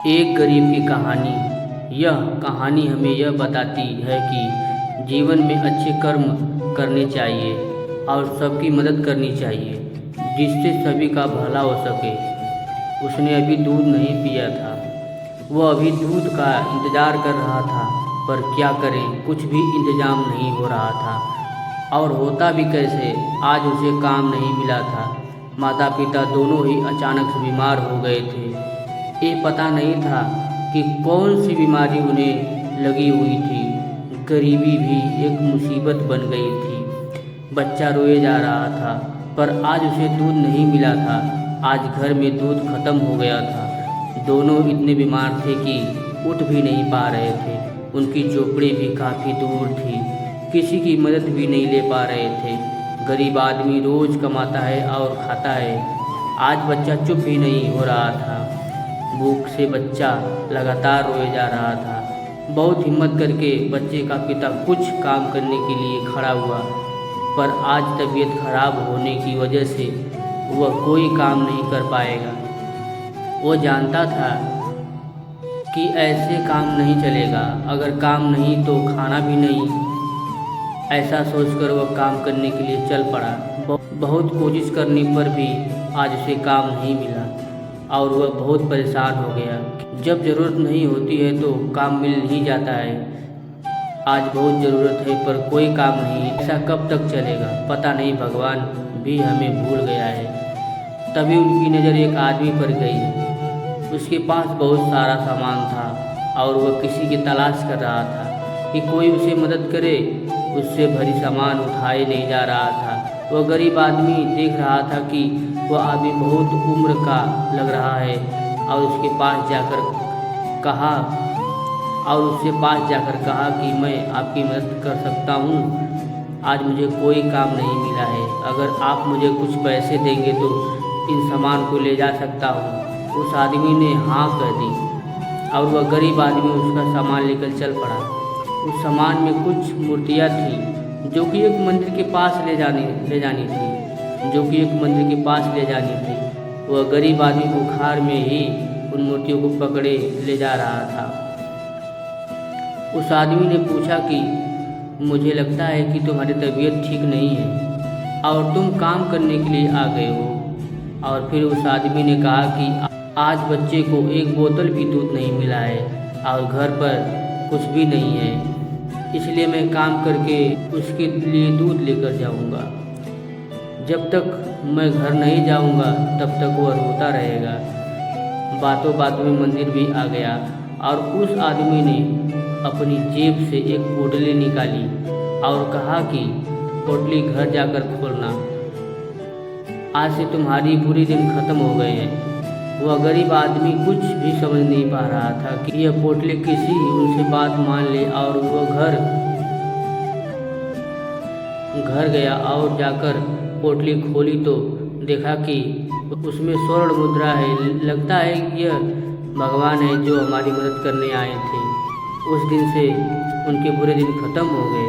एक गरीब की कहानी। यह कहानी हमें यह बताती है कि जीवन में अच्छे कर्म करने चाहिए और सबकी मदद करनी चाहिए जिससे सभी का भला हो सके। उसने अभी दूध नहीं पिया था। वह अभी दूध का इंतज़ार कर रहा था, पर क्या करें, कुछ भी इंतजाम नहीं हो रहा था। और होता भी कैसे, आज उसे काम नहीं मिला था। माता पिता दोनों ही अचानक से बीमार हो गए थे। ये पता नहीं था कि कौन सी बीमारी उन्हें लगी हुई थी। गरीबी भी एक मुसीबत बन गई थी। बच्चा रोए जा रहा था, पर आज उसे दूध नहीं मिला था। आज घर में दूध खत्म हो गया था। दोनों इतने बीमार थे कि उठ भी नहीं पा रहे थे। उनकी झोपड़ी भी काफ़ी दूर थी। किसी की मदद भी नहीं ले पा रहे थे। गरीब आदमी रोज़ कमाता है और खाता है। आज बच्चा चुप भी नहीं हो रहा था। भूख से बच्चा लगातार रोए जा रहा था। बहुत हिम्मत करके बच्चे का पिता कुछ काम करने के लिए खड़ा हुआ, पर आज तबीयत खराब होने की वजह से वह कोई काम नहीं कर पाएगा। वो जानता था कि ऐसे काम नहीं चलेगा। अगर काम नहीं तो खाना भी नहीं। ऐसा सोचकर वह काम करने के लिए चल पड़ा। बहुत कोशिश करने पर भी आज उसे काम नहीं मिला और वह बहुत परेशान हो गया। जब ज़रूरत नहीं होती है तो काम मिल ही जाता है। आज बहुत ज़रूरत है पर कोई काम नहीं। ऐसा कब तक चलेगा? पता नहीं, भगवान भी हमें भूल गया है। तभी उनकी नज़र एक आदमी पर गई। उसके पास बहुत सारा सामान था और वह किसी की तलाश कर रहा था कि कोई उसे मदद करे। उससे भरी सामान उठाए नहीं जा रहा था। वह गरीब आदमी देख रहा था कि वह आदमी बहुत उम्र का लग रहा है और उसके पास जाकर कहा कि मैं आपकी मदद कर सकता हूँ। आज मुझे कोई काम नहीं मिला है। अगर आप मुझे कुछ पैसे देंगे तो इन सामान को ले जा सकता हूँ। उस आदमी ने हाँ कह दी और वह गरीब आदमी उसका सामान लेकर चल पड़ा। उस सामान में कुछ मूर्तियाँ थीं जो कि एक मंदिर के पास ले जानी थी। वह गरीब आदमी बुखार में ही उन मूर्तियों को पकड़े ले जा रहा था। उस आदमी ने पूछा कि मुझे लगता है कि तुम्हारी तबीयत ठीक नहीं है और तुम काम करने के लिए आ गए हो। और फिर उस आदमी ने कहा कि आज बच्चे को एक बोतल भी दूध नहीं मिला है और घर पर कुछ भी नहीं है, इसलिए मैं काम करके उसके लिए दूध लेकर जाऊंगा। जब तक मैं घर नहीं जाऊंगा तब तक वह रोता रहेगा। बातों बातों में मंदिर भी आ गया और उस आदमी ने अपनी जेब से एक पोटली निकाली और कहा कि पोटली घर जाकर खोलना। आज से तुम्हारी बुरी दिन खत्म हो गए हैं। वह गरीब आदमी कुछ भी समझ नहीं पा रहा था कि यह पोटली किसी उनसे बात मान ले। और वह घर गया और जाकर पोटली खोली तो देखा कि उसमें स्वर्ण मुद्रा है। लगता है यह भगवान है जो हमारी मदद करने आए थे। उस दिन से उनके बुरे दिन खत्म हो गए।